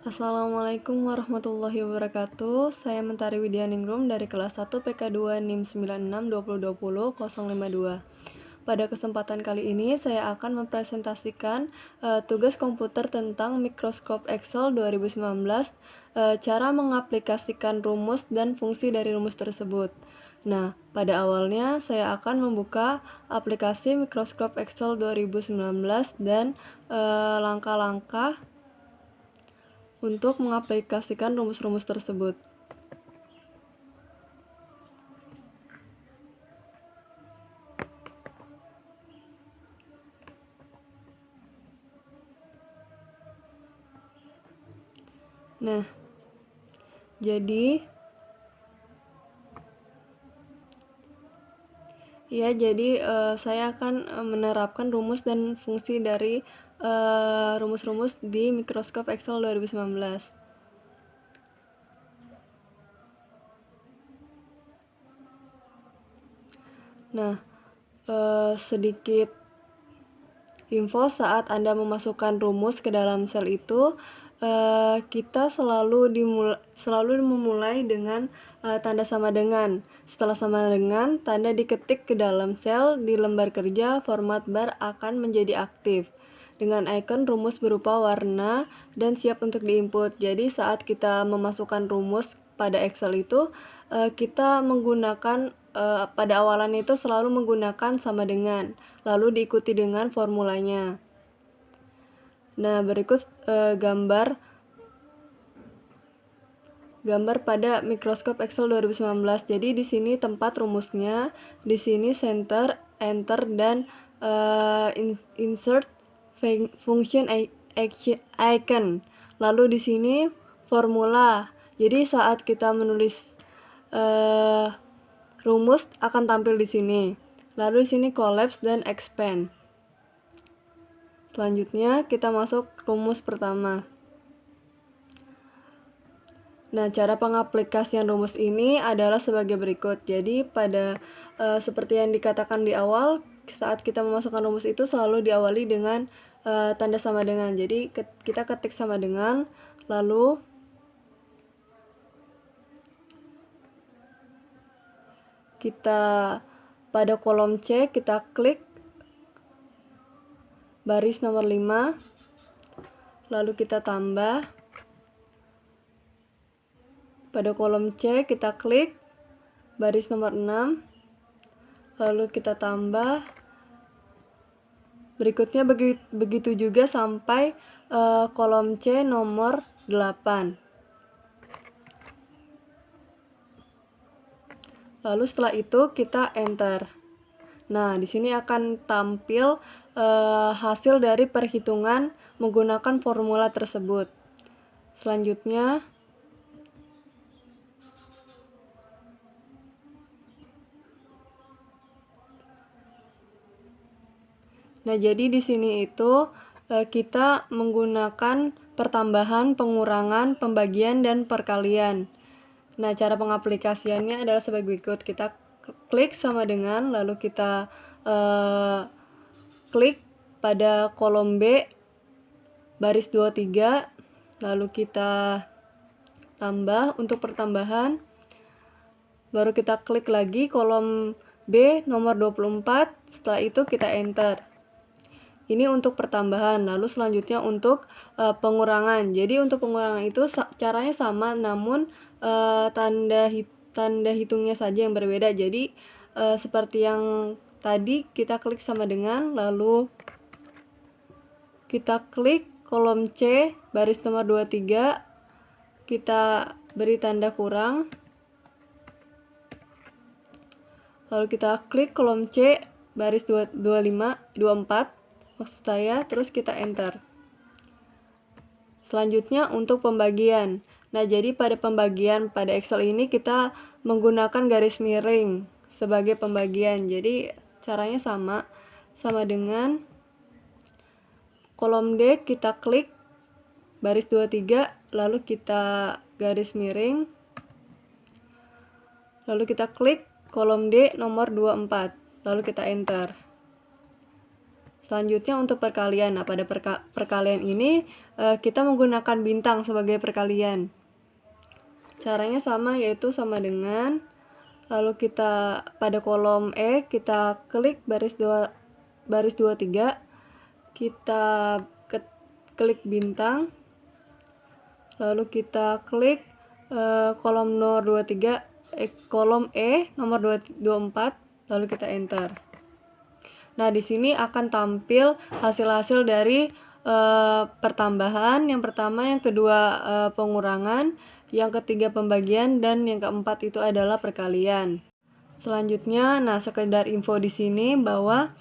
Assalamualaikum warahmatullahi wabarakatuh. Saya Mentari Widyaningrum dari kelas 1 PK2 NIM 962020-052. Pada kesempatan kali ini saya akan mempresentasikan tugas komputer tentang Microsoft Excel 2019, cara mengaplikasikan rumus dan fungsi dari rumus tersebut. Nah, pada awalnya saya akan membuka aplikasi Microsoft Excel 2019 dan langkah-langkah untuk mengaplikasikan rumus-rumus tersebut. Nah, jadi saya akan menerapkan rumus dan fungsi dari rumus-rumus di Microsoft Excel 2019. Nah, sedikit info saat Anda memasukkan rumus ke dalam sel itu, kita selalu memulai dengan tanda sama dengan. Setelah sama dengan, tanda diketik ke dalam sel di lembar kerja, format bar akan menjadi aktif dengan icon rumus berupa warna dan siap untuk diinput. Jadi saat kita memasukkan rumus pada Excel itu, kita menggunakan pada awalannya itu selalu menggunakan sama dengan, lalu diikuti dengan formulanya. Nah, berikut gambar pada Microsoft Excel 2019. Jadi di sini tempat rumusnya, di sini center, enter, dan insert function icon. Lalu di sini formula. Jadi saat kita menulis rumus akan tampil di sini. Lalu di sini collapse dan expand. Selanjutnya kita masuk rumus pertama. Nah, cara pengaplikasian rumus ini adalah sebagai berikut. Jadi pada seperti yang dikatakan di awal, saat kita memasukkan rumus itu selalu diawali dengan tanda sama dengan. Jadi kita ketik sama dengan, lalu kita pada kolom C kita klik baris nomor 5, lalu kita tambah. Pada kolom C kita klik baris nomor 6, lalu kita tambah. Berikutnya begitu juga sampai kolom C nomor 8. Lalu setelah itu kita enter. Nah, di sini akan tampil hasil dari perhitungan menggunakan formula tersebut. Selanjutnya, nah jadi di sini itu kita menggunakan pertambahan, pengurangan, pembagian, dan perkalian. Nah, cara pengaplikasiannya adalah sebagai berikut. Kita klik sama dengan, lalu kita klik pada kolom B baris 23, lalu kita tambah untuk pertambahan, baru kita klik lagi kolom B nomor 24, setelah itu kita enter. Ini untuk pertambahan. Lalu selanjutnya untuk pengurangan. Jadi untuk pengurangan itu caranya sama, namun tanda hitungnya saja yang berbeda. Jadi seperti yang tadi, kita klik sama dengan, lalu kita klik kolom C baris nomor 23, kita beri tanda kurang, lalu kita klik kolom C baris 24 maksud saya, terus kita enter. Selanjutnya untuk pembagian. Nah, jadi pada pembagian pada Excel ini kita menggunakan garis miring sebagai pembagian. Jadi caranya sama dengan kolom D kita klik baris 23, lalu kita garis miring, lalu kita klik kolom D nomor 24, lalu kita enter. Selanjutnya untuk perkalian. Nah, pada perkalian ini kita menggunakan bintang sebagai perkalian. Caranya sama, yaitu sama dengan, lalu kita pada kolom E kita klik baris 23, kita klik bintang, lalu kita klik kolom nomor 23, kolom E nomor 24, lalu kita enter. Nah, di sini akan tampil hasil-hasil dari pertambahan, yang pertama, yang kedua pengurangan, yang ketiga pembagian, dan yang keempat itu adalah perkalian. Selanjutnya, nah sekedar info di sini bahwa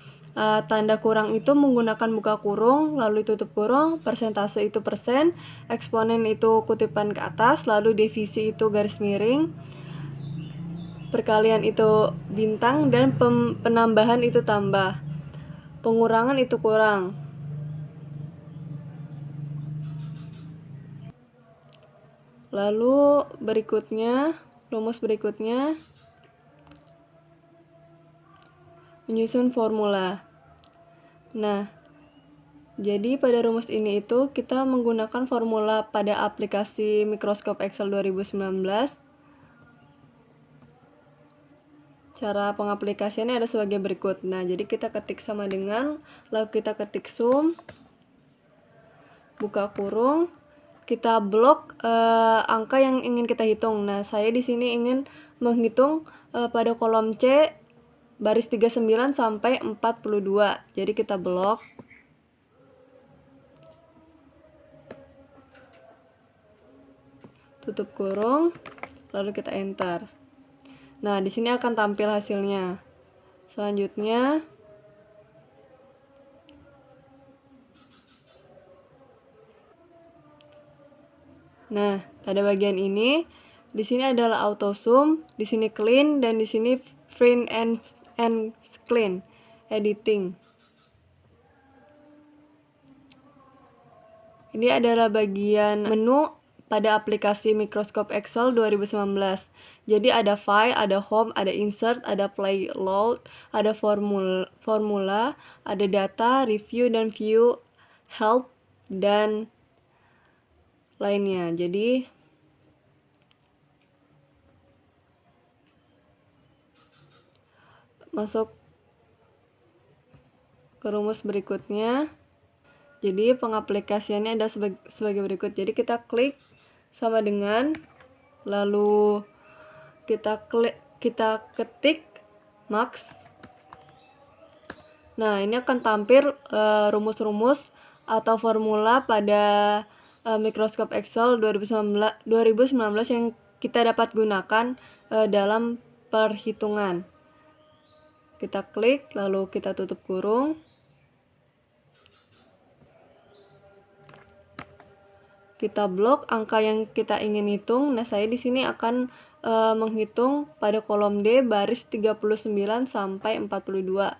tanda kurang itu menggunakan buka kurung, lalu tutup kurung, persentase itu persen, eksponen itu kutipan ke atas, lalu divisi itu garis miring, perkalian itu bintang, dan penambahan itu tambah, pengurangan itu kurang. Lalu berikutnya, rumus berikutnya, menyusun formula. Nah, jadi pada rumus ini itu kita menggunakan formula pada aplikasi Microsoft Excel 2019. Cara pengaplikasiannya ada sebagai berikut. Nah, jadi kita ketik sama dengan, lalu kita ketik sum, buka kurung, kita blok angka yang ingin kita hitung. Nah, saya di sini ingin menghitung pada kolom C baris 39 sampai 42. Jadi kita blok. Tutup kurung, lalu kita enter. Nah, di sini akan tampil hasilnya. Selanjutnya, nah, pada bagian ini, di sini adalah auto sum, di sini clean, dan di sini print and clean, editing. Ini adalah bagian menu pada aplikasi Microsoft Excel 2019. Jadi ada file, ada home, ada insert, ada play load, ada formula, ada data, review dan view, help, dan lainnya. Jadi masuk ke rumus berikutnya. Jadi pengaplikasiannya ada sebagai berikut. Jadi kita klik sama dengan, lalu kita ketik max. Nah, ini akan tampil rumus-rumus atau formula pada Microsoft Excel 2019 yang kita dapat gunakan dalam perhitungan. Kita klik, lalu kita tutup kurung. Kita blok angka yang kita ingin hitung. Nah, saya di sini akan menghitung pada kolom D baris 39 sampai 42.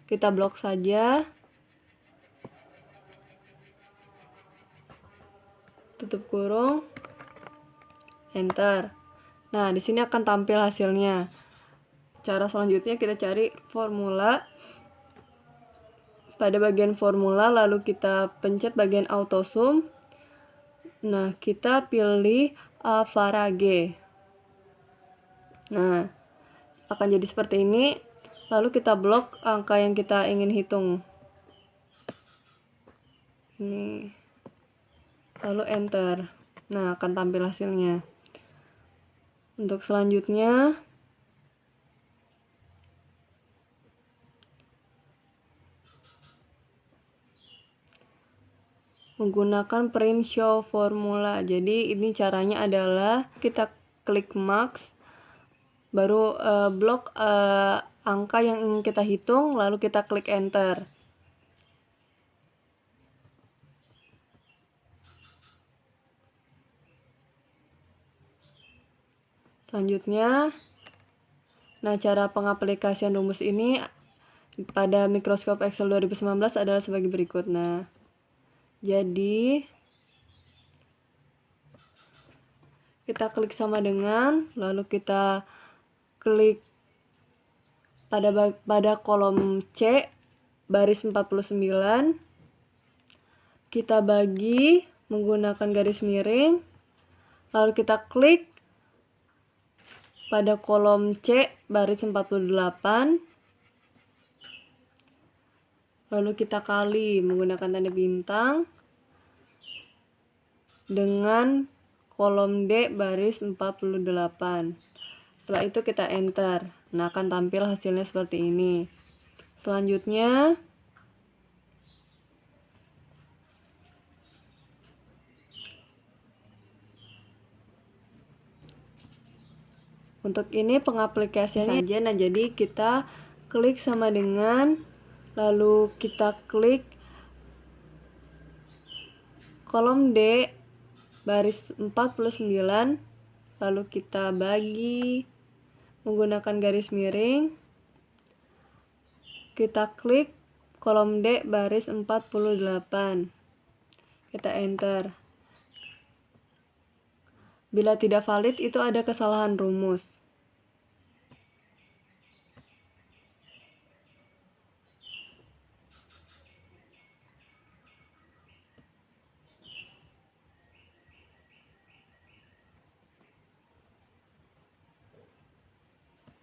Kita blok saja. Tutup kurung. Enter. Nah, di sini akan tampil hasilnya. Cara selanjutnya kita cari formula. Pada bagian formula, lalu kita pencet bagian auto sum. Nah, kita pilih average. Nah, akan jadi seperti ini. Lalu kita blok angka yang kita ingin hitung. Ini. Lalu enter. Nah, akan tampil hasilnya. Untuk selanjutnya, menggunakan print show formula. Jadi ini caranya adalah kita klik max, baru blok angka yang ingin kita hitung, lalu kita klik enter. Selanjutnya, nah cara pengaplikasian rumus ini pada Microsoft Excel 2019 adalah sebagai berikut. Nah, jadi kita klik sama dengan, lalu kita klik pada kolom C, baris 49, kita bagi menggunakan garis miring, lalu kita klik pada kolom C baris 48, lalu kita kali menggunakan tanda bintang dengan kolom D baris 48. Setelah itu kita enter. Nah, akan tampil hasilnya seperti ini. Selanjutnya, untuk ini pengaplikasiannya saja. Nah, jadi kita klik sama dengan, lalu kita klik kolom D baris 49, lalu kita bagi menggunakan garis miring, kita klik kolom D baris 48, kita enter. Bila tidak valid, itu ada kesalahan rumus.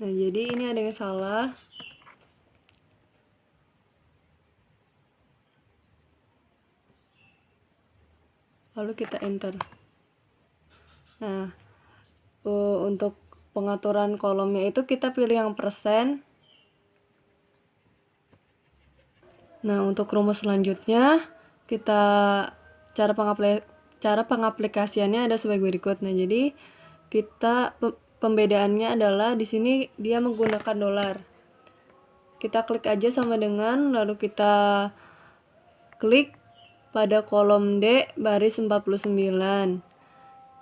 Nah, jadi ini ada yang salah. Lalu kita enter. Nah, untuk pengaturan kolomnya itu kita pilih yang persen. Nah, untuk rumus selanjutnya cara pengaplikasiannya ada sebagai berikut. Nah, jadi pembedaannya adalah di sini dia menggunakan dolar. Kita klik aja sama dengan, lalu kita klik pada kolom D baris 49.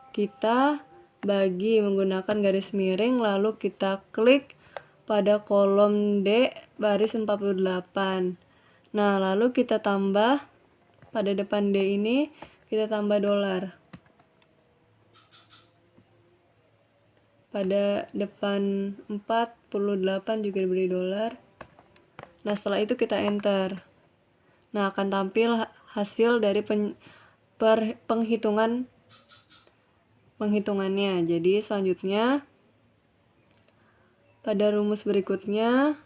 Kita bagi menggunakan garis miring, lalu kita klik pada kolom D baris 48. Nah, lalu kita tambah pada depan D ini, kita tambah dolar. Pada depan 48 juga diberi dolar. Nah, setelah itu kita enter. Nah, akan tampil hasil dari penghitungannya. Jadi selanjutnya pada rumus berikutnya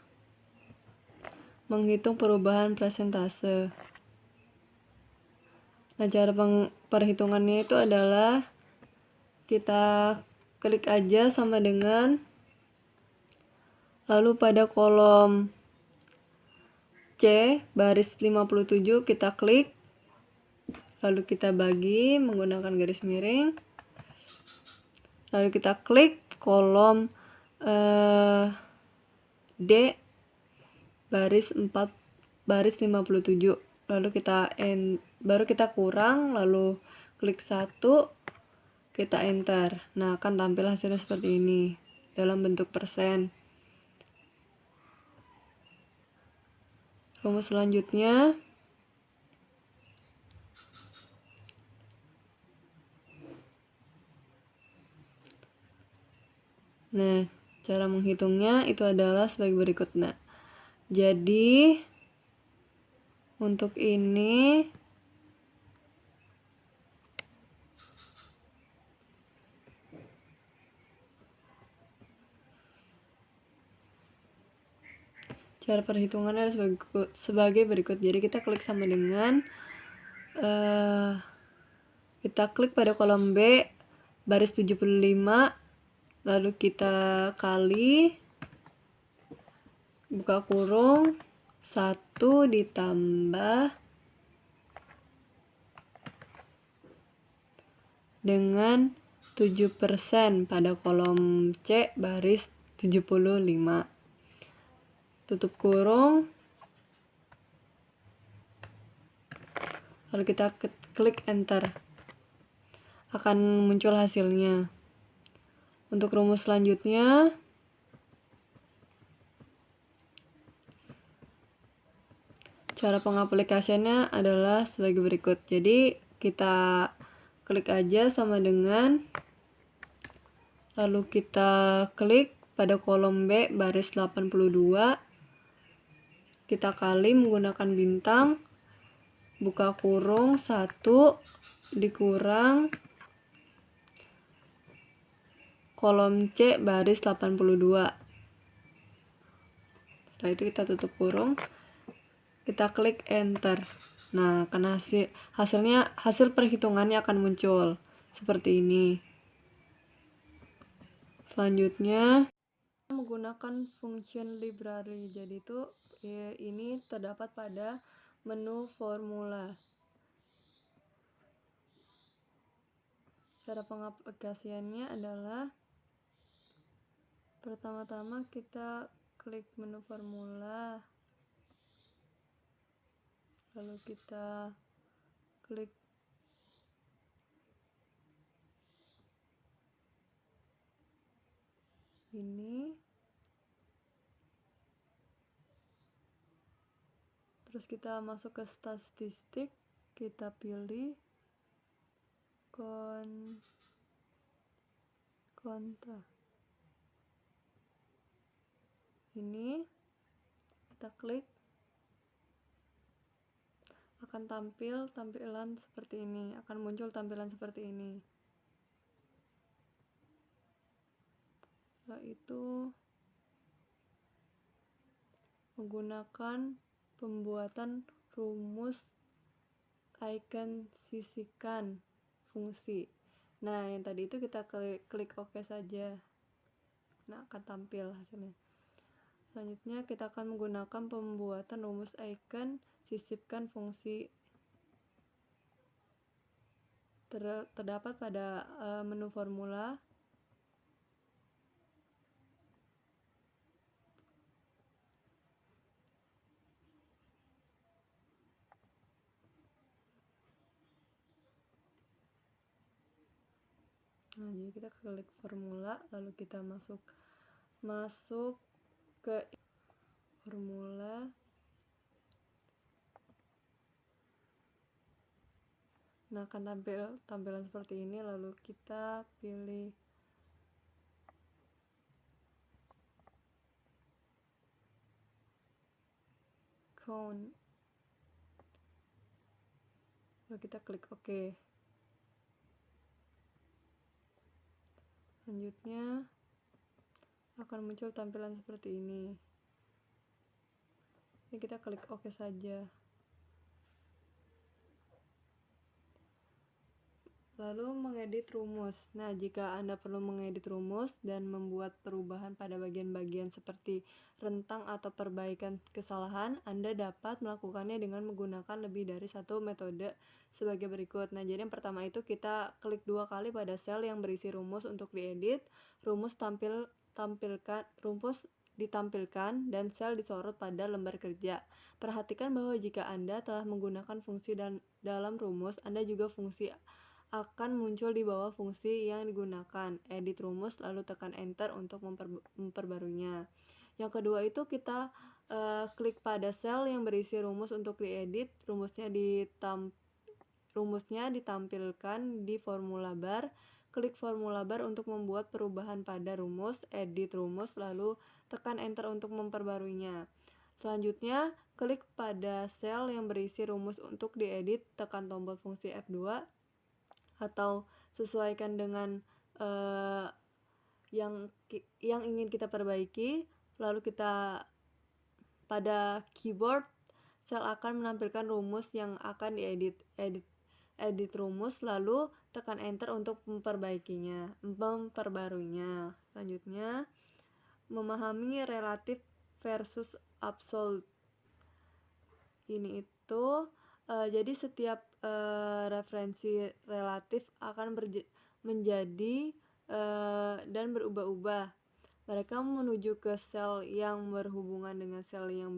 menghitung perubahan persentase. Nah, cara perhitungannya itu adalah kita klik aja sama dengan, lalu pada kolom C baris 57 kita klik, lalu kita bagi menggunakan garis miring, lalu kita klik kolom D baris 57, lalu baru kita kurang, lalu klik 1, kita enter. Nah, akan tampil hasilnya seperti ini dalam bentuk persen. Rumus selanjutnya nah, cara menghitungnya itu adalah sebagai berikut. Nah, jadi untuk ini cara perhitungannya sebagai berikut. Jadi kita klik sama dengan kita klik pada kolom B baris 75, lalu kita kali, buka kurung, 1 ditambah dengan 7% pada kolom C baris 75. Tutup kurung, lalu kita klik enter, akan muncul hasilnya. Untuk rumus selanjutnya cara pengaplikasiannya adalah sebagai berikut. Jadi kita klik aja sama dengan, lalu kita klik pada kolom B baris 82, kita kali menggunakan bintang, buka kurung 1 dikurang kolom C baris 82. Setelah itu kita tutup kurung, kita klik enter. Nah, karena hasil perhitungannya akan muncul seperti ini. Selanjutnya menggunakan function library. Jadi itu ini terdapat pada menu formula. Cara pengaplikasiannya adalah pertama-tama kita klik menu formula, lalu kita klik ini, terus kita masuk ke statistik, kita pilih konta. Ini kita klik, akan tampil tampilan seperti ini, akan muncul tampilan seperti ini. Setelah itu menggunakan pembuatan rumus icon sisihkan fungsi. Nah, yang tadi itu kita klik OK saja. Nah, akan tampil hasilnya. Selanjutnya kita akan menggunakan pembuatan rumus icon sisipkan fungsi. Terdapat pada menu formula. Nah, jadi kita klik formula, lalu kita masuk ke formula. Nah, akan tampilan seperti ini, lalu kita pilih count, lalu kita klik OK. Selanjutnya akan muncul tampilan seperti ini. Ini kita klik OK saja. Lalu mengedit rumus. Nah, jika Anda perlu mengedit rumus dan membuat perubahan pada bagian-bagian seperti rentang atau perbaikan kesalahan, Anda dapat melakukannya dengan menggunakan lebih dari satu metode sebagai berikut. Nah, jadi yang pertama itu kita klik 2 kali pada sel yang berisi rumus untuk diedit. Rumus ditampilkan dan sel disorot pada lembar kerja. Perhatikan bahwa jika Anda telah menggunakan fungsi dalam rumus, Anda juga fungsi akan muncul di bawah fungsi yang digunakan. Edit rumus, lalu tekan enter untuk memperbaruinya. Yang kedua itu kita klik pada sel yang berisi rumus untuk diedit. Rumusnya ditampilkan di formula bar. Klik formula bar untuk membuat perubahan pada rumus. Edit rumus, lalu tekan enter untuk memperbaruinya. Selanjutnya, klik pada sel yang berisi rumus untuk diedit, tekan tombol fungsi F2 atau sesuaikan dengan yang ingin kita perbaiki. Lalu kita pada keyboard sel akan menampilkan rumus yang akan diedit. Edit rumus, lalu tekan enter untuk memperbaruinya. Selanjutnya, memahami relatif versus absolute. Ini itu jadi setiap referensi relatif akan menjadi dan berubah-ubah. Mereka menuju ke sel yang berhubungan dengan sel yang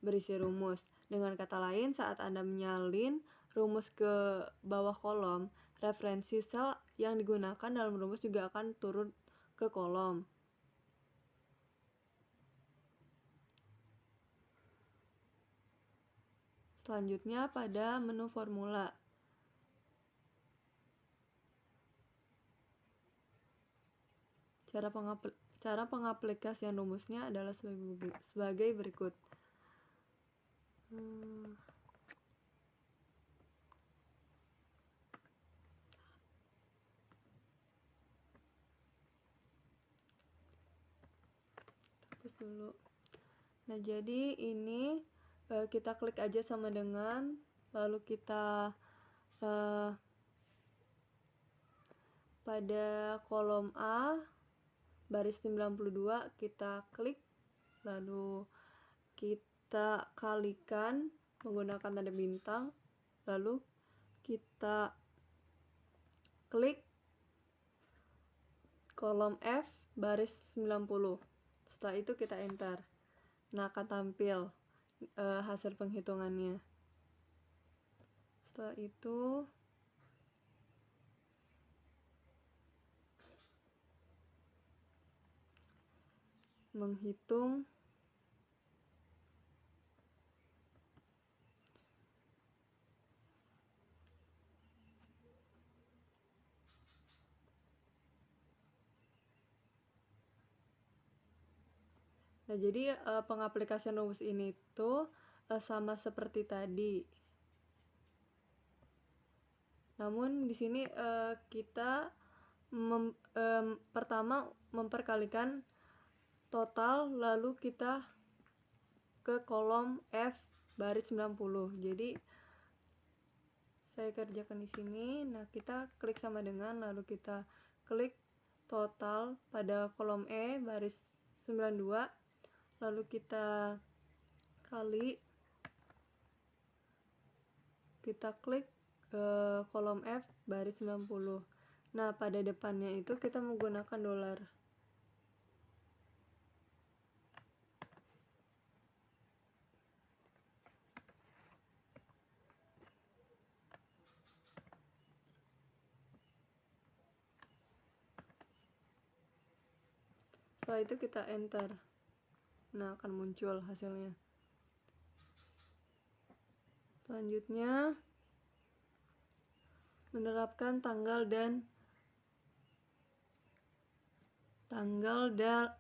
berisi rumus. Dengan kata lain, saat Anda menyalin rumus ke bawah kolom, referensi sel yang digunakan dalam rumus juga akan turun ke kolom. Selanjutnya pada menu formula. Cara, cara, pengap, Cara pengaplikasian rumusnya adalah sebagai berikut. Hapus dulu. Nah, jadi ini kita klik aja sama dengan, lalu kita pada kolom A baris 92 kita klik, lalu kita kalikan menggunakan tanda bintang, lalu kita klik kolom F baris 90. Setelah itu kita enter. Nah, akan tampil hasil penghitungannya. Setelah itu menghitung Nah, jadi pengaplikasian rumus ini tuh sama seperti tadi. Namun di sini kita pertama memperkalikan total, lalu kita ke kolom F baris 90. Jadi saya kerjakan di sini. Nah, kita klik sama dengan, lalu kita klik total pada kolom E baris 92, lalu kita kali, kita klik kolom F baris 90. Nah, pada depannya itu kita menggunakan dolar. Setelah itu kita enter. Nah, akan muncul hasilnya. Selanjutnya menerapkan tanggal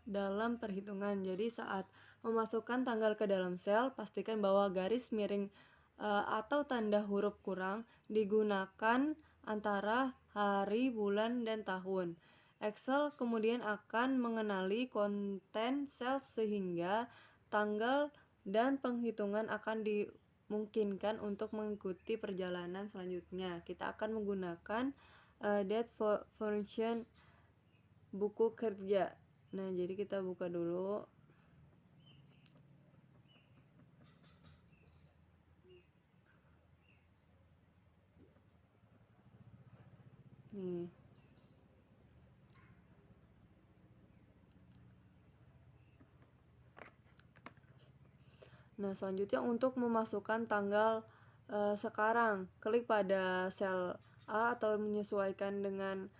dalam perhitungan. Jadi saat memasukkan tanggal ke dalam sel, pastikan bahwa garis miring atau tanda huruf kurang digunakan antara hari, bulan, dan tahun. Excel kemudian akan mengenali konten sel sehingga tanggal dan penghitungan akan dimungkinkan untuk mengikuti perjalanan selanjutnya. Kita akan menggunakan date function buku kerja. Nah, jadi kita buka dulu. Nih. Nah, selanjutnya untuk memasukkan tanggal sekarang, klik pada sel A atau menyesuaikan dengan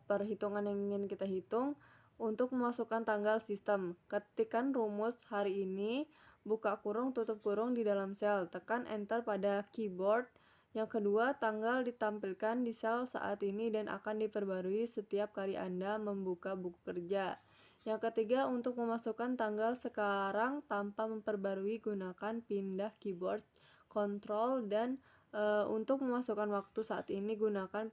perhitungan yang ingin kita hitung. Untuk memasukkan tanggal sistem, ketikkan rumus hari ini, buka kurung, tutup kurung di dalam sel, tekan enter pada keyboard. Yang kedua, tanggal ditampilkan di sel saat ini dan akan diperbarui setiap kali Anda membuka buku kerja. Yang ketiga, untuk memasukkan tanggal sekarang tanpa memperbarui, gunakan pindah keyboard Ctrl, dan untuk memasukkan waktu saat ini, gunakan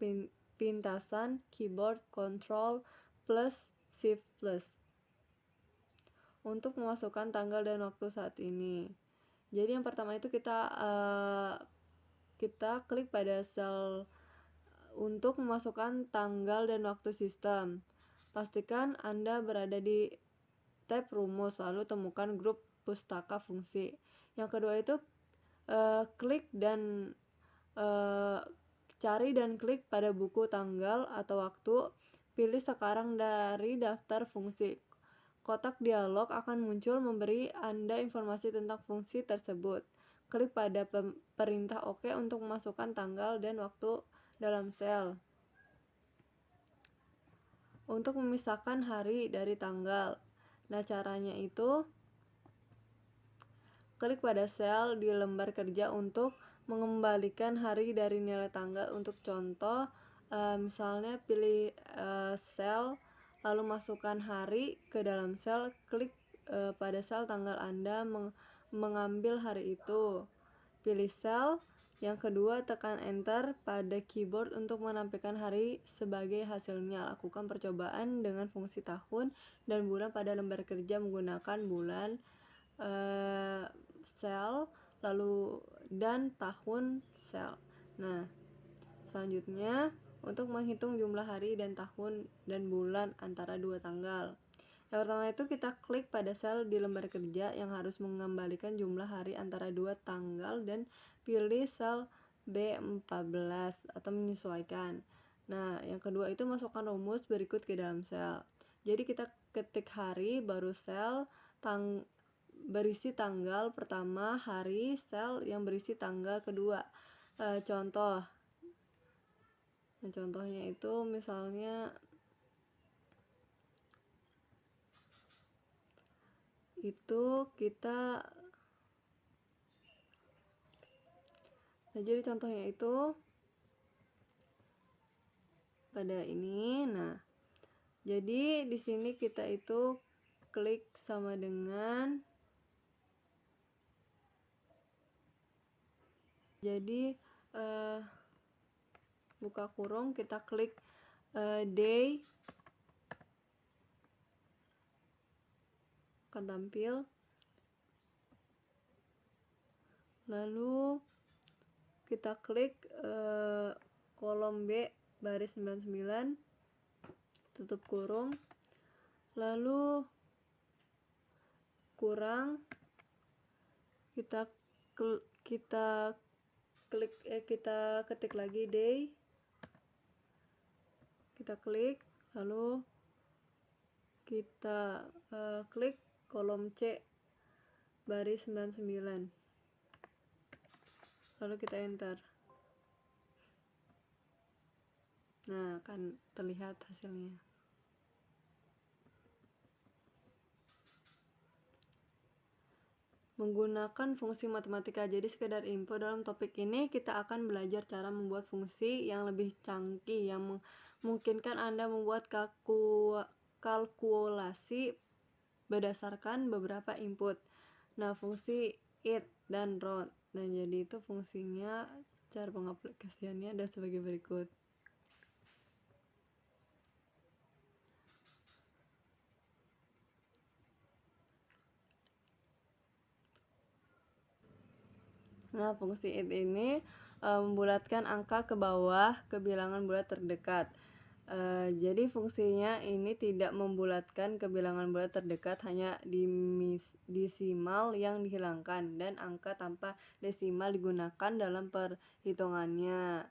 pintasan keyboard Ctrl plus Shift plus. Untuk memasukkan tanggal dan waktu saat ini. Jadi yang pertama itu kita klik pada sel untuk memasukkan tanggal dan waktu sistem. Pastikan Anda berada di tab rumus, lalu temukan grup pustaka fungsi. Yang kedua itu klik dan cari dan klik pada buku tanggal atau waktu. Pilih sekarang dari daftar fungsi. Kotak dialog akan muncul memberi Anda informasi tentang fungsi tersebut. Klik pada perintah OK untuk memasukkan tanggal dan waktu dalam sel. Untuk memisahkan hari dari tanggal. Nah, caranya itu klik pada sel di lembar kerja untuk mengembalikan hari dari nilai tanggal. Untuk contoh, misalnya pilih sel, lalu masukkan hari ke dalam sel, klik pada sel tanggal Anda, mengambil hari itu. Pilih sel. Yang kedua, tekan enter pada keyboard untuk menampilkan hari sebagai hasilnya. Lakukan percobaan dengan fungsi tahun dan bulan pada lembar kerja menggunakan bulan, sel, lalu dan tahun sel. Nah, selanjutnya untuk menghitung jumlah hari dan tahun dan bulan antara dua tanggal. Yang pertama itu kita klik pada sel di lembar kerja yang harus mengembalikan jumlah hari antara dua tanggal dan pilih sel B14 atau menyesuaikan. Nah, yang kedua itu masukkan rumus berikut ke dalam sel. Jadi kita ketik hari baru sel berisi tanggal pertama, hari, sel yang berisi tanggal kedua. Contoh. Nah, contohnya itu misalnya itu kita, nah jadi contohnya itu pada ini. Nah, jadi di sini kita itu klik sama dengan, jadi buka kurung, kita klik day, akan tampil. Lalu kita klik kolom B baris 99, tutup kurung, lalu kurang, kita ketik lagi day, kita klik, lalu kita klik kolom C baris 99, lalu kita enter. Nah, akan terlihat hasilnya. Menggunakan fungsi matematika. Jadi sekedar info, dalam topik ini kita akan belajar cara membuat fungsi yang lebih canggih yang memungkinkan Anda membuat kalkulasi berdasarkan beberapa input. Nah, fungsi it dan round. Nah, jadi itu fungsinya, cara pengaplikasiannya ada sebagai berikut. Nah, fungsi it ini membulatkan angka ke bawah ke bilangan bulat terdekat. Jadi fungsinya ini tidak membulatkan ke bilangan bulat terdekat, hanya desimal yang dihilangkan dan angka tanpa desimal digunakan dalam perhitungannya.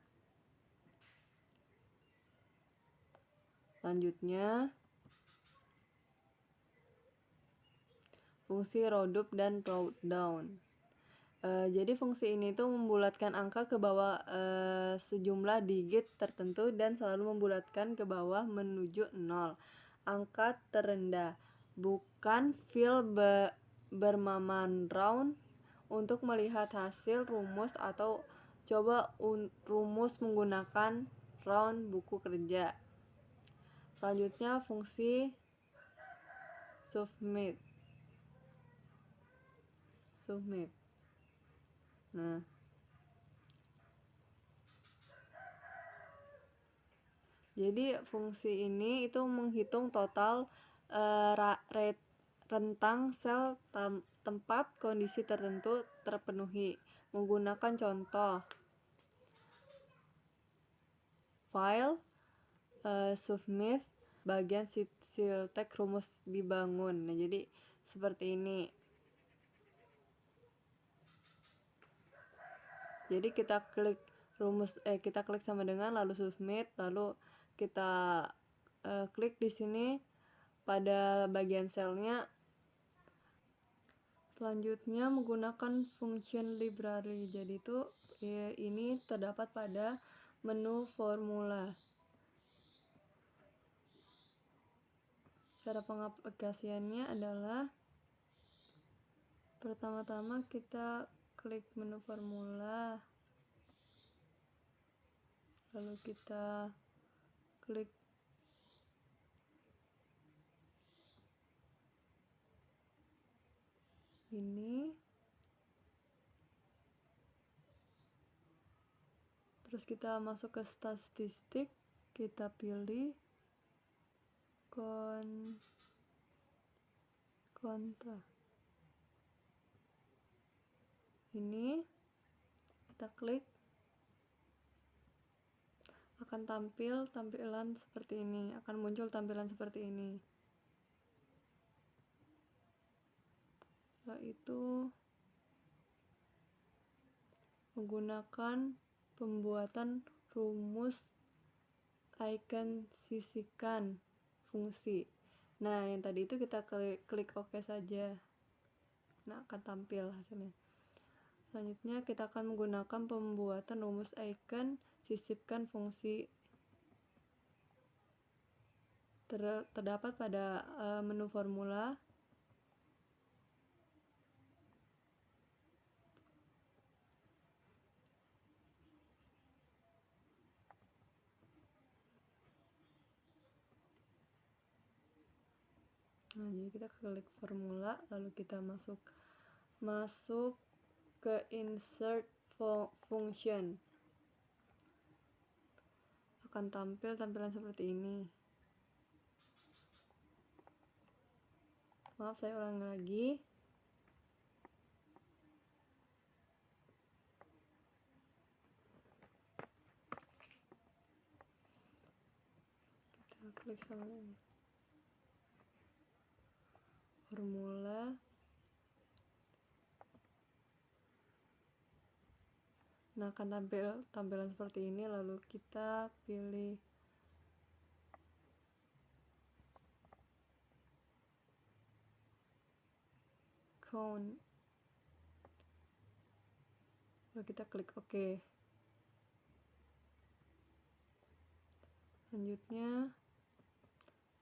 Selanjutnya, fungsi roundup dan rounddown. Jadi fungsi ini tuh membulatkan angka ke bawah sejumlah digit tertentu dan selalu membulatkan ke bawah menuju 0. Angka terendah. Bukan fil bermaman round. Untuk melihat hasil rumus atau coba rumus menggunakan round buku kerja. Selanjutnya fungsi submit. Nah, jadi fungsi ini itu menghitung total rentang sel tempat kondisi tertentu terpenuhi. Menggunakan contoh file submit bagian siltek rumus dibangun. Nah, jadi seperti ini. Jadi kita klik rumus, kita klik sama dengan, lalu submit, lalu kita klik di sini pada bagian selnya. Selanjutnya menggunakan function library. Jadi itu ini terdapat pada menu formula. Cara pengaplikasiannya adalah pertama-tama kita klik menu formula, lalu kita klik ini, Terus kita masuk ke statistik, kita pilih konta. Ini kita klik, akan tampilan seperti ini, akan muncul tampilan seperti ini. Setelah itu menggunakan pembuatan rumus icon sisihkan fungsi. Nah, yang tadi itu kita klik OK saja. Nah, akan tampil hasilnya. Selanjutnya kita akan menggunakan pembuatan rumus icon sisipkan fungsi. Terdapat pada menu formula. Nah, jadi kita klik formula, lalu kita masuk ke insert function. Akan tampil tampilan seperti ini. Maaf, saya ulangi lagi. Kita klik sama ini. Formula. Nah, akan tampilan seperti ini, lalu kita pilih count, lalu kita klik OK. Selanjutnya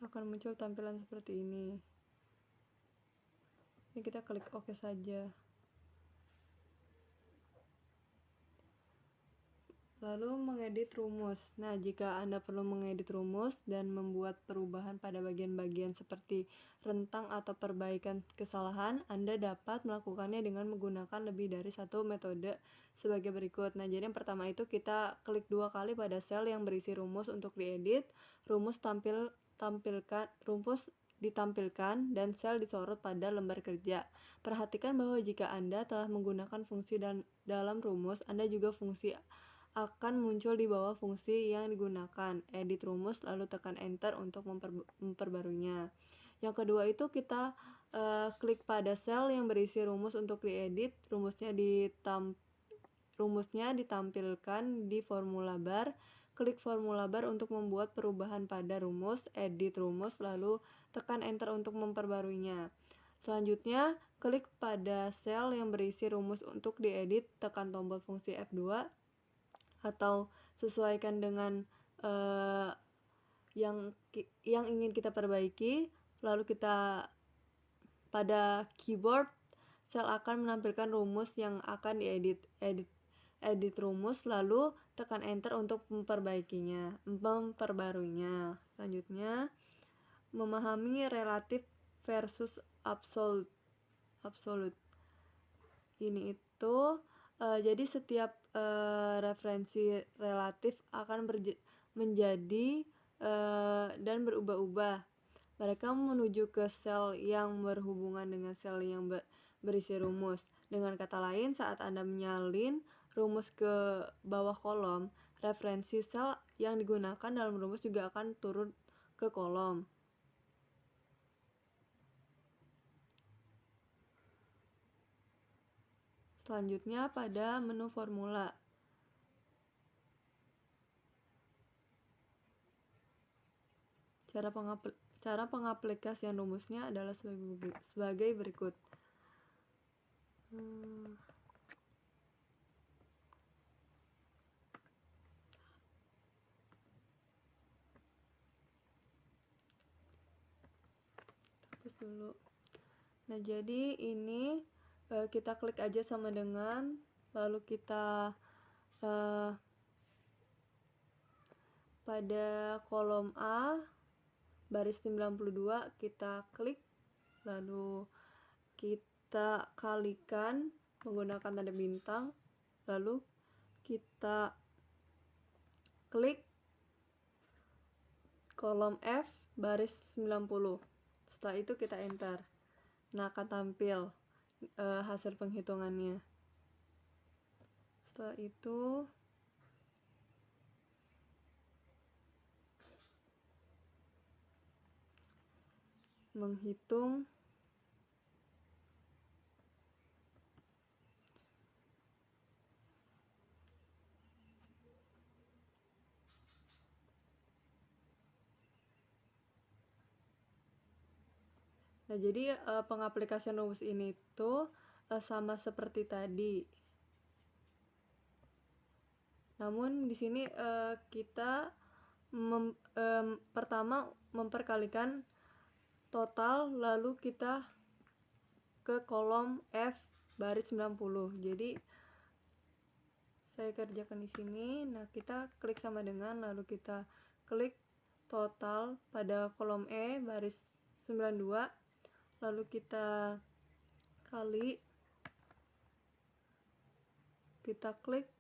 akan muncul tampilan seperti ini. Ini kita klik OK saja. Lalu mengedit rumus. Nah, jika Anda perlu mengedit rumus dan membuat perubahan pada bagian-bagian seperti rentang atau perbaikan kesalahan, Anda dapat melakukannya dengan menggunakan lebih dari satu metode sebagai berikut. Nah, jadi yang pertama itu kita klik 2 kali pada sel yang berisi rumus untuk diedit. Rumus ditampilkan dan sel disorot pada lembar kerja. Perhatikan bahwa jika Anda telah menggunakan fungsi dalam rumus, Anda juga fungsi akan muncul di bawah fungsi yang digunakan. Edit rumus, lalu tekan enter untuk memperbaruinya. Yang kedua itu kita klik pada sel yang berisi rumus untuk diedit. Rumusnya ditampilkan di formula bar. Klik formula bar untuk membuat perubahan pada rumus. Edit rumus, lalu tekan enter untuk memperbaruinya. Selanjutnya, klik pada sel yang berisi rumus untuk diedit, tekan tombol fungsi F2 atau sesuaikan dengan yang ingin kita perbaiki. Lalu kita pada keyboard sel akan menampilkan rumus yang akan diedit. Edit rumus, lalu tekan enter untuk memperbaruinya. Selanjutnya, memahami relatif versus absolute. Ini itu jadi setiap referensi relatif akan menjadi dan berubah-ubah. Mereka menuju ke sel yang berhubungan dengan sel yang berisi rumus. Dengan kata lain, saat Anda menyalin rumus ke bawah kolom, referensi sel yang digunakan dalam rumus juga akan turun ke kolom. Selanjutnya pada menu formula. Cara pengaplikasian rumusnya adalah sebagai berikut. Hapus dulu. Nah, jadi ini kita klik aja sama dengan, lalu kita pada kolom A baris 92 kita klik, lalu kita kalikan menggunakan tanda bintang, lalu kita klik kolom F baris 90. Setelah itu kita enter. Nah, akan tampil hasil penghitungannya. Setelah itu menghitung Nah, jadi pengaplikasian rumus ini tuh sama seperti tadi. Namun di sini kita pertama memperkalikan total, lalu kita ke kolom F baris 90. Jadi saya kerjakan di sini. Nah, kita klik sama dengan, lalu kita klik total pada kolom E baris 92. Lalu kita kali, kita klik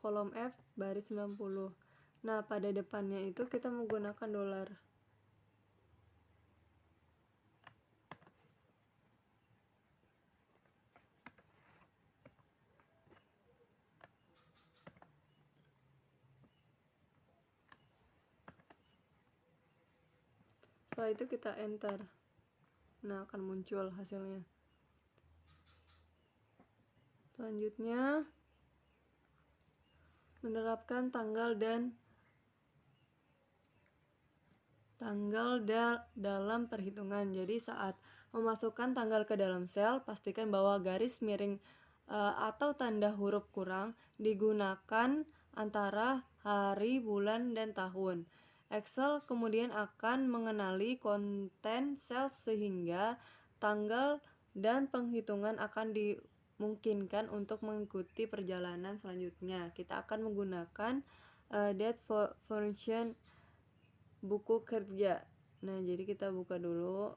kolom F baris 90. Nah, pada depannya itu kita menggunakan dolar. Setelah itu kita enter. Nah, akan muncul hasilnya. Selanjutnya menerapkan tanggal dalam perhitungan. Jadi saat memasukkan tanggal ke dalam sel, pastikan bahwa garis miring atau tanda huruf kurang digunakan antara hari, bulan, dan tahun. Excel kemudian akan mengenali konten sel sehingga tanggal dan penghitungan akan dimungkinkan untuk mengikuti perjalanan selanjutnya. Kita akan menggunakan date function buku kerja. Nah, jadi kita buka dulu.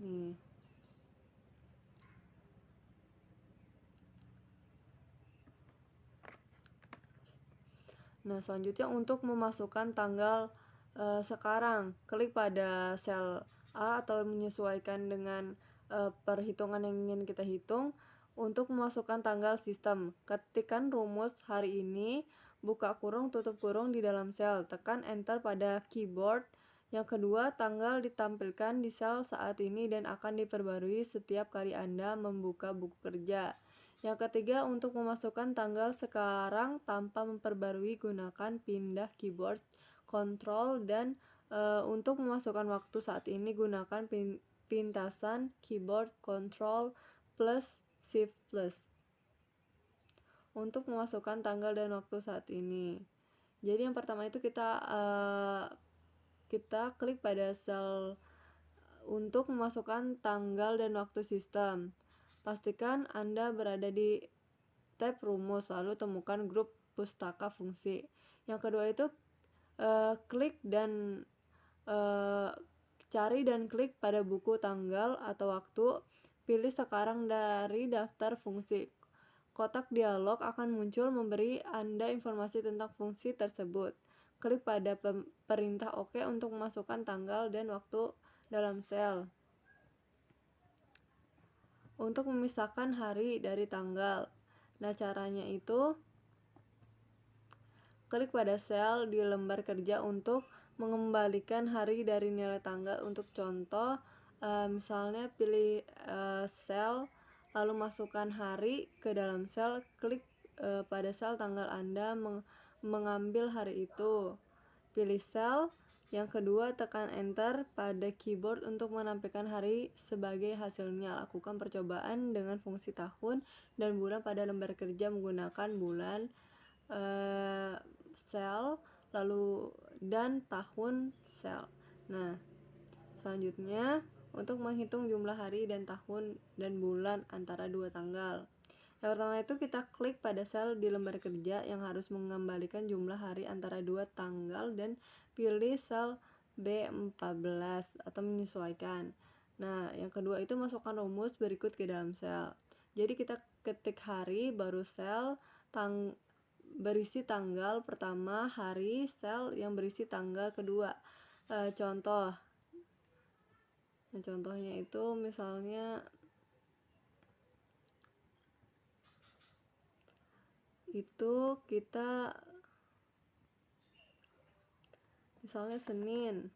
Nih. Nah, selanjutnya untuk memasukkan tanggal sekarang, klik pada sel A atau menyesuaikan dengan perhitungan yang ingin kita hitung. Untuk memasukkan tanggal sistem, ketikkan rumus hari ini, buka kurung, tutup kurung di dalam sel, tekan enter pada keyboard. Yang kedua, tanggal ditampilkan di sel saat ini dan akan diperbarui setiap kali Anda membuka buku kerja. Yang ketiga, untuk memasukkan tanggal sekarang tanpa memperbarui, gunakan pindah keyboard Ctrl, dan untuk memasukkan waktu saat ini, gunakan pintasan keyboard Ctrl plus Shift plus. Untuk memasukkan tanggal dan waktu saat ini. Jadi yang pertama itu kita klik pada sel untuk memasukkan tanggal dan waktu sistem. Pastikan Anda berada di tab rumus, lalu temukan grup pustaka fungsi. Yang kedua itu klik dan cari dan klik pada buku tanggal atau waktu. Pilih sekarang dari daftar fungsi. Kotak dialog akan muncul memberi Anda informasi tentang fungsi tersebut. Klik pada perintah OK untuk memasukkan tanggal dan waktu dalam sel. Untuk memisahkan hari dari tanggal. Nah, caranya itu klik pada sel di lembar kerja untuk mengembalikan hari dari nilai tanggal. Untuk contoh, misalnya pilih sel, lalu masukkan hari ke dalam sel, klik pada sel tanggal Anda, mengambil hari itu. Pilih sel. Yang kedua, tekan enter pada keyboard untuk menampilkan hari sebagai hasilnya. Lakukan percobaan dengan fungsi tahun dan bulan pada lembar kerja menggunakan bulan, sel, lalu dan tahun sel. Nah, selanjutnya untuk menghitung jumlah hari dan tahun dan bulan antara dua tanggal. Yang pertama itu kita klik pada sel di lembar kerja yang harus mengembalikan jumlah hari antara dua tanggal dan pilih sel B14 atau menyesuaikan. Nah, yang kedua itu masukkan rumus berikut ke dalam sel. Jadi kita ketik hari, baru sel berisi tanggal pertama, hari, sel yang berisi tanggal kedua. Contoh. Nah, contohnya itu misalnya itu kita misalnya Senin.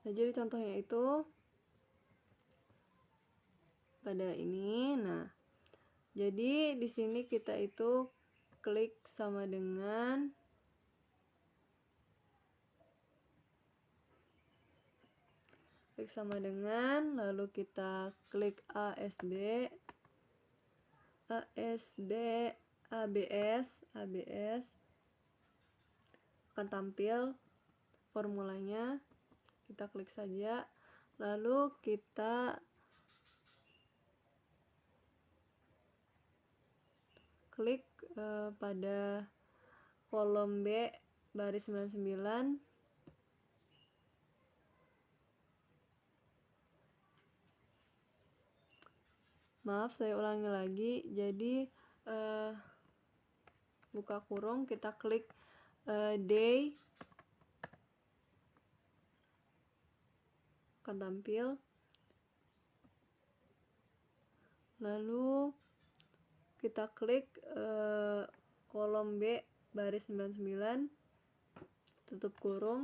Nah, jadi contohnya itu pada ini. Nah, jadi di sini kita itu klik sama dengan lalu kita klik ASB, ABS akan tampil formulanya. Kita klik saja, lalu kita klik pada kolom B baris 99. Maaf, saya ulangi lagi. Jadi buka kurung, kita klik day, akan tampil. Lalu kita klik kolom B baris 99, tutup kurung,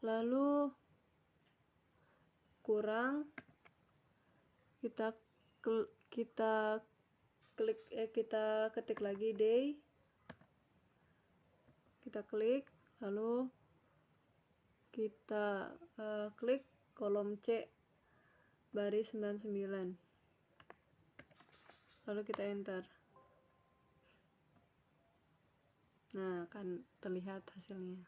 lalu kurang, kita ketik lagi day, kita klik, lalu kita klik kolom C baris 99, lalu kita enter. Nah, akan terlihat hasilnya.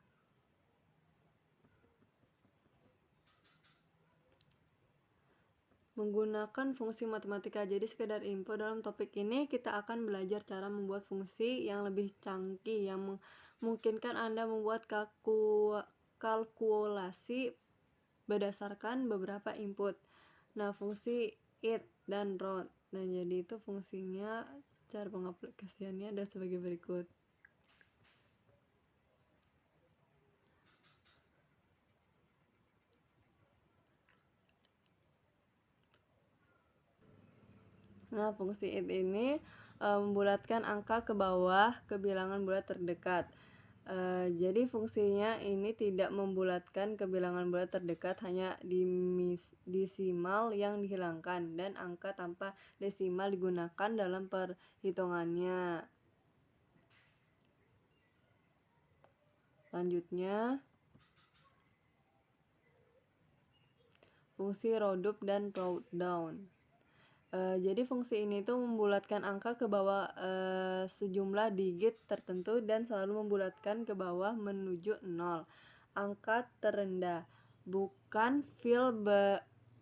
Menggunakan fungsi matematika. Jadi sekedar info, dalam topik ini kita akan belajar cara membuat fungsi yang lebih canggih yang memungkinkan Anda membuat kalkulasi berdasarkan beberapa input. Nah, fungsi it dan round. Nah, jadi itu fungsinya, cara pengaplikasiannya ada sebagai berikut. Nah, fungsi it ini membulatkan angka ke bawah ke bilangan bulat terdekat. Jadi fungsinya ini tidak membulatkan ke bilangan bulat terdekat, hanya desimal yang dihilangkan dan angka tanpa desimal digunakan dalam perhitungannya. Selanjutnya, fungsi round up dan round down. Jadi fungsi ini tuh membulatkan angka ke bawah sejumlah digit tertentu dan selalu membulatkan ke bawah menuju 0. Angka terendah. Bukan fill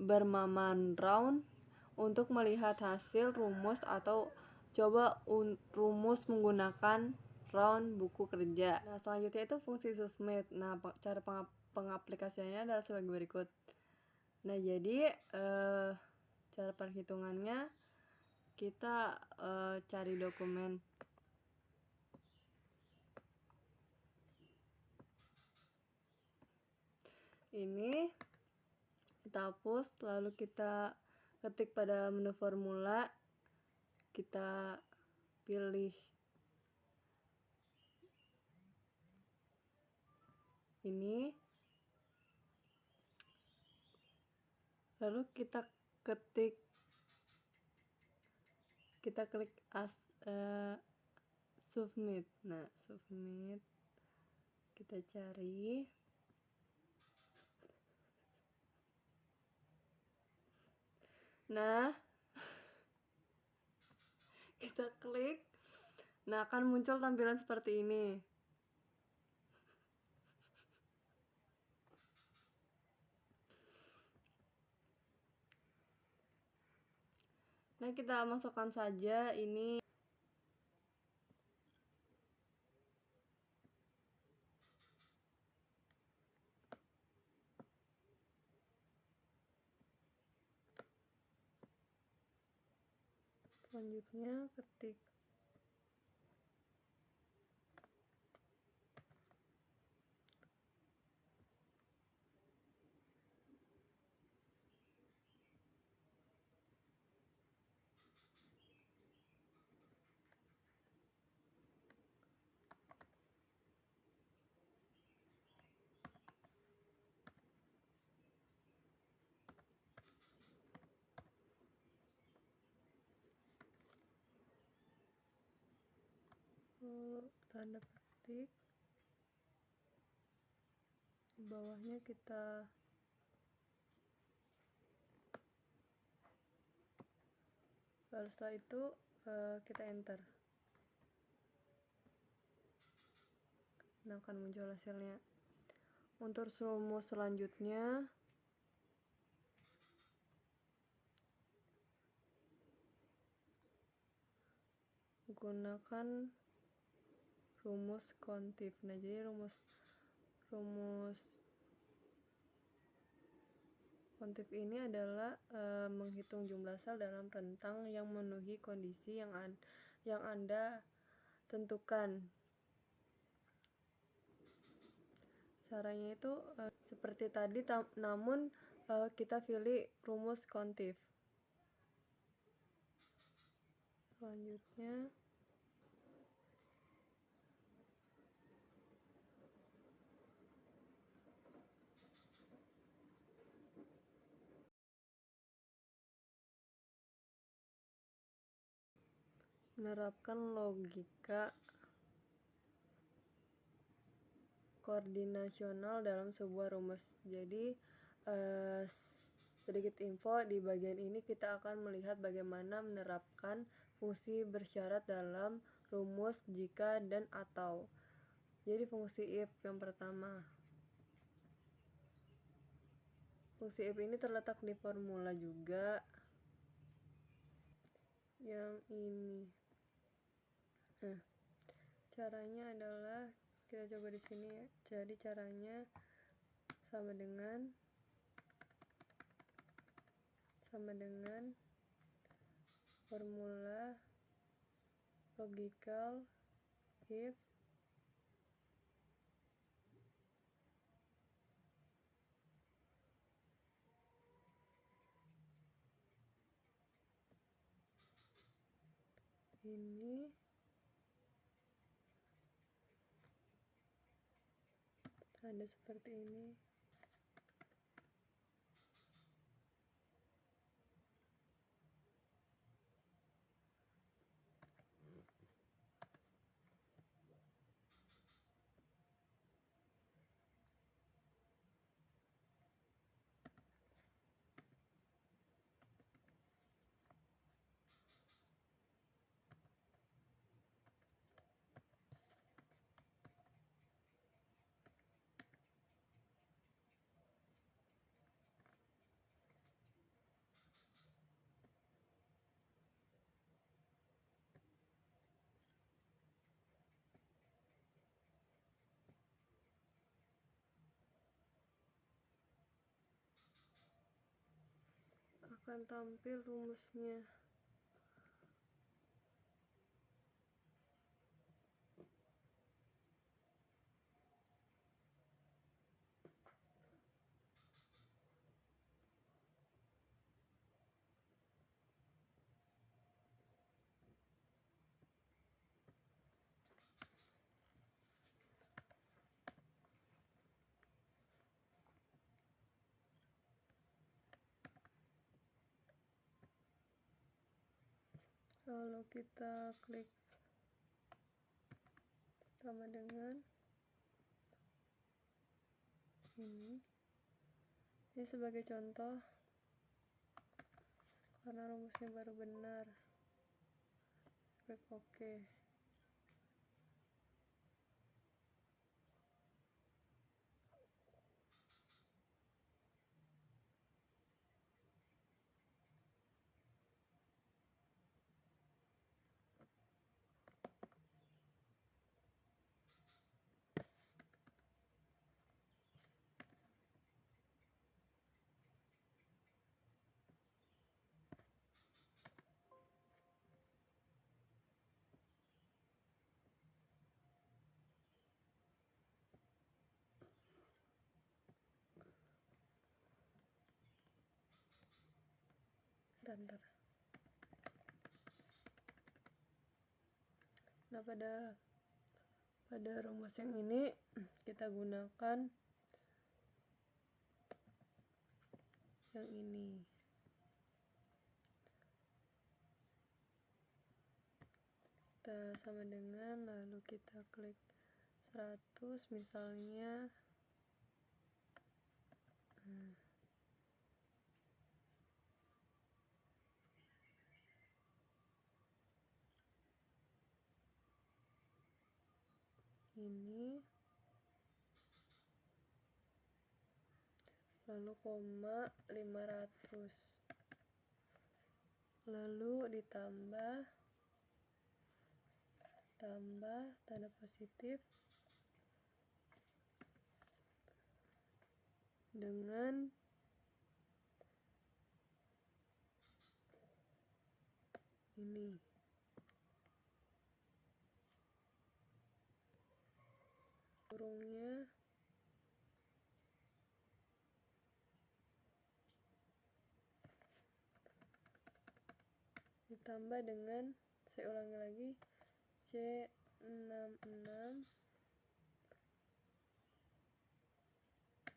bermaman round untuk melihat hasil rumus atau coba rumus menggunakan round buku kerja. Nah, selanjutnya itu fungsi submit. Nah, cara pengaplikasiannya adalah sebagai berikut. Nah, jadi cara perhitungannya kita cari dokumen ini, kita hapus, lalu kita ketik pada menu formula, kita pilih ini, lalu kita klik submit. Nah, submit, kita cari, nah kita klik, nah akan muncul tampilan seperti ini. Nah, kita masukkan saja ini. Selanjutnya ketik tanda petik, di bawahnya kita lalu setelah itu kita enter. Nah, akan muncul hasilnya. Untuk rumus selanjutnya gunakan rumus kontif. Nah, jadi rumus kontif ini adalah menghitung jumlah sel dalam rentang yang memenuhi kondisi yang Anda tentukan. Caranya itu seperti tadi, namun kita pilih rumus kontif. Selanjutnya menerapkan logika koordinasional dalam sebuah rumus. Jadi sedikit info, di bagian ini kita akan melihat bagaimana menerapkan fungsi bersyarat dalam rumus jika dan atau. Jadi fungsi if yang pertama. Fungsi if ini terletak di formula juga. Yang ini. Nah, caranya adalah kita coba di sini ya. Jadi caranya sama dengan formula logical if ini ada seperti ini. Akan tampil rumusnya. Lalu kita klik sama dengan ini sebagai contoh karena rumusnya baru benar. Klik OK. enter. Nah, pada rumus yang ini kita gunakan yang ini. Kita sama dengan, lalu kita klik 100 misalnya. Ini lalu koma 500, lalu ditambah tanda positif dengan ini. Kurungnya ditambah dengan, saya ulangi lagi, C66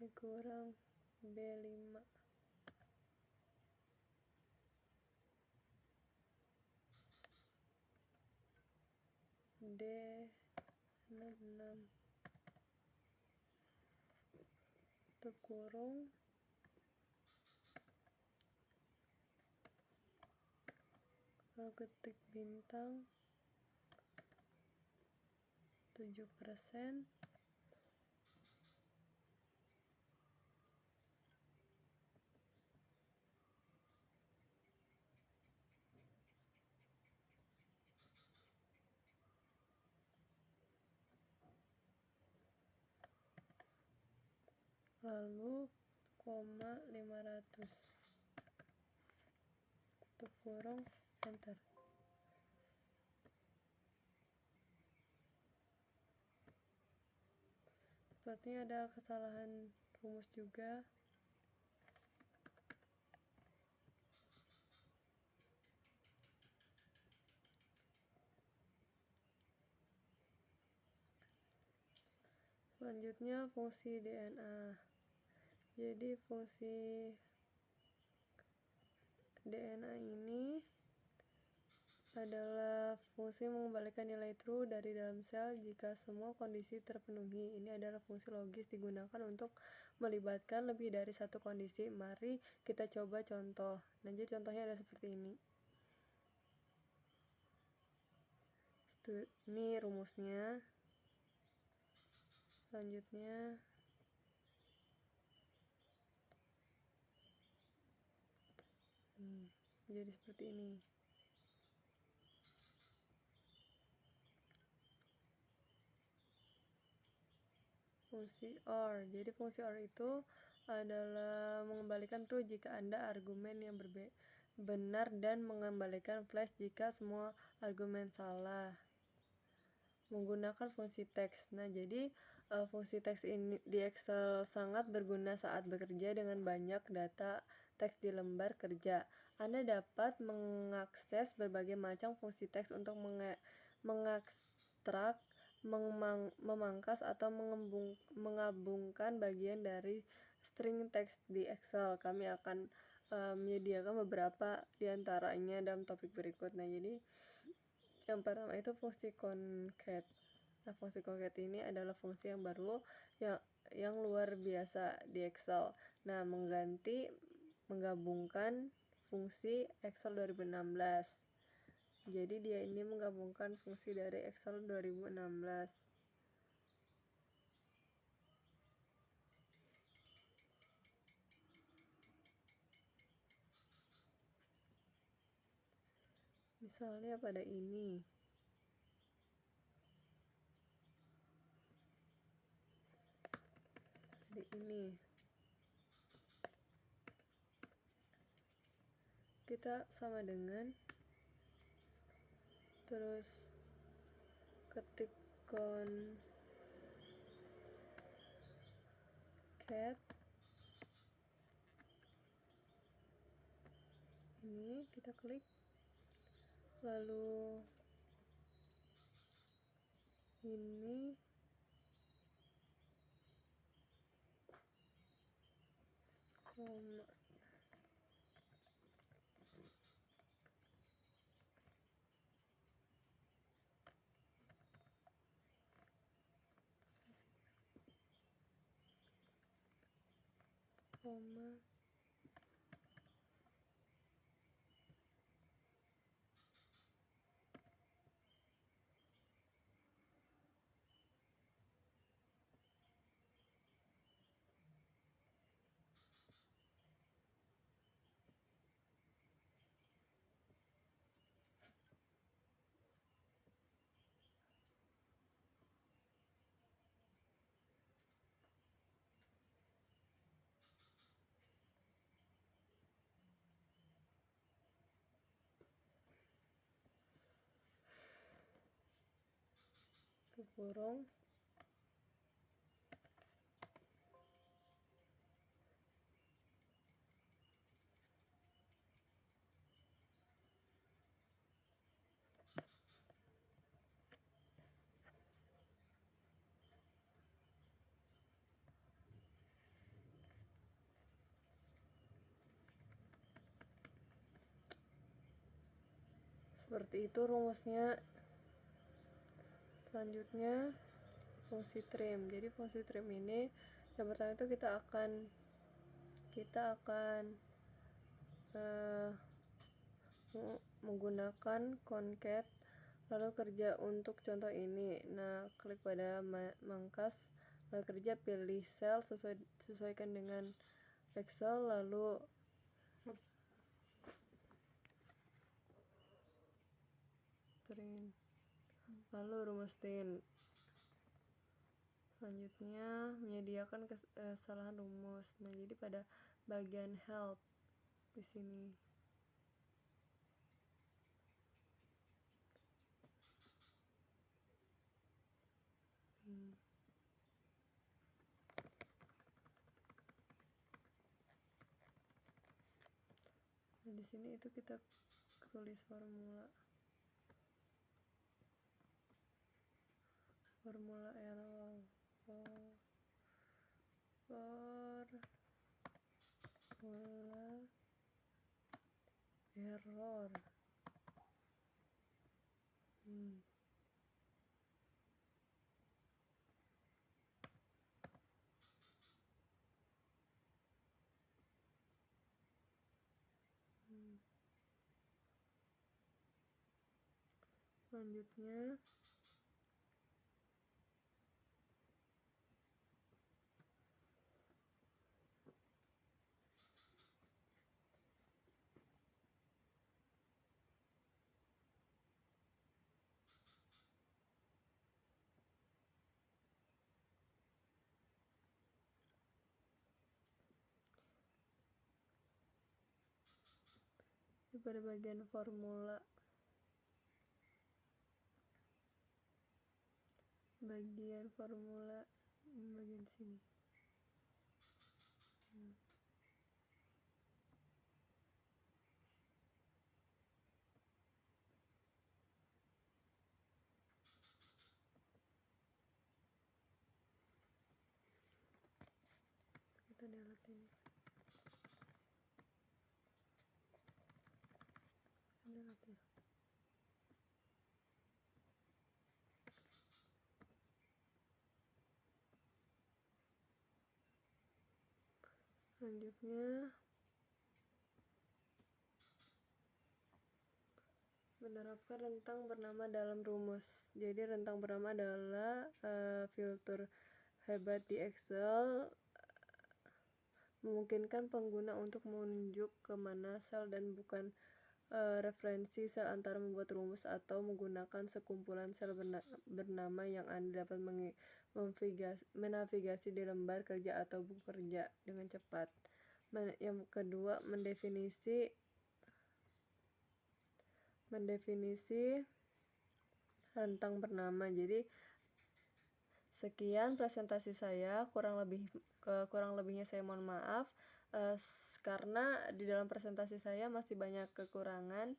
dikurang B5 D66 terkurung kalau ketik bintang 7%, lalu koma 500 terkurung enter. Sepertinya ada kesalahan rumus juga. Selanjutnya fungsi DNA. Jadi fungsi DNA ini adalah fungsi mengembalikan nilai true dari dalam sel jika semua kondisi terpenuhi. Ini adalah fungsi logis digunakan untuk melibatkan lebih dari satu kondisi. Mari kita coba contoh. Nah, jadi contohnya ada seperti ini. Ini rumusnya. Selanjutnya jadi seperti ini. Fungsi OR. Jadi fungsi OR itu adalah mengembalikan true jika Anda argumen yang benar dan mengembalikan flash jika semua argumen salah. Menggunakan fungsi teks. Nah, jadi fungsi teks ini di Excel sangat berguna saat bekerja dengan banyak data teks di lembar kerja. Anda dapat mengakses berbagai macam fungsi teks untuk mengekstrak, memangkas atau menggabungkan bagian dari string teks di Excel. Kami akan menyediakan beberapa diantaranya dalam topik berikut. Nah, jadi yang pertama itu fungsi concat. Nah, fungsi concat ini adalah fungsi yang baru yang luar biasa di Excel. Nah, menggabungkan fungsi Excel 2016. Jadi dia ini menggabungkan fungsi dari Excel 2016. Misalnya pada ini. Di ini. Kita sama dengan terus ketik concat. Ini kita klik, lalu ini koma, koma, kurung, seperti itu rumusnya. Selanjutnya fungsi trim. Jadi fungsi trim ini yang pertama itu kita akan menggunakan concat, lalu kerja untuk contoh ini. Nah, klik pada mangkas, lalu kerja, pilih sel, sesuaikan dengan Excel, lalu rumusin. Selanjutnya menyediakan kesalahan rumus. Nah, jadi pada bagian help di sini. Nah, di sini itu kita tulis formula error, Selanjutnya pada bagian formula, bagian sini. Kita delete ini. Delete ya. Selanjutnya menerapkan rentang bernama dalam rumus. Jadi rentang bernama adalah filter hebat di Excel, memungkinkan pengguna untuk menunjuk ke mana sel dan bukan referensi sel antara membuat rumus atau menggunakan sekumpulan sel bernama yang Anda dapat menavigasi di lembar kerja atau buku kerja dengan cepat. Yang kedua, mendefinisi rentang bernama. Jadi sekian presentasi saya, kurang lebihnya saya mohon maaf. karena di dalam presentasi saya masih banyak kekurangan.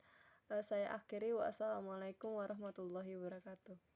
Saya akhiri, wassalamualaikum warahmatullahi wabarakatuh.